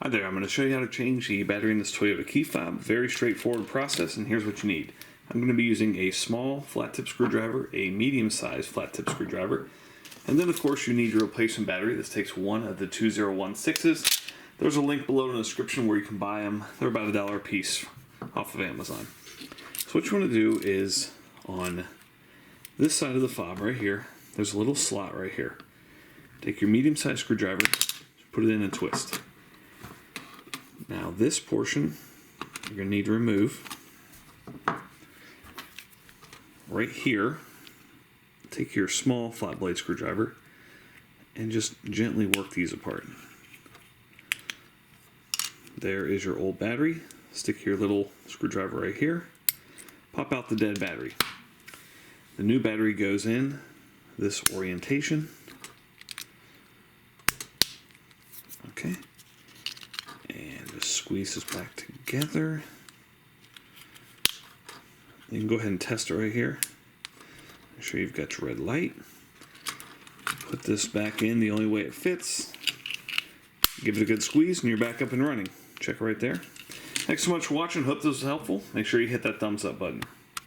Hi there, I'm going to show you how to change the battery in this Toyota key fob. Very straightforward process, and here's what you need. I'm going to be using a small flat tip screwdriver, a medium-sized flat tip screwdriver, and then of course you need your replacement battery. This takes one of the 2016s. There's a link below in the description where you can buy them. They're about $1 a piece off of Amazon. So what you want to do is on this side of the fob right here, there's a little slot right here. Take your medium-sized screwdriver, put it in and twist. Now this portion you're going to need to remove. Right here, take your small flat blade screwdriver and just gently work these apart. There is your old battery. Stick your little screwdriver right here. Pop out the dead battery. The new battery goes in this orientation. Okay. And just squeeze this back together. You can go ahead and test it right here. Make sure you've got your red light. Put this back in the only way it fits. Give it a good squeeze and you're back up and running. Check it right there. Thanks so much for watching. Hope this was helpful. Make sure you hit that thumbs up button.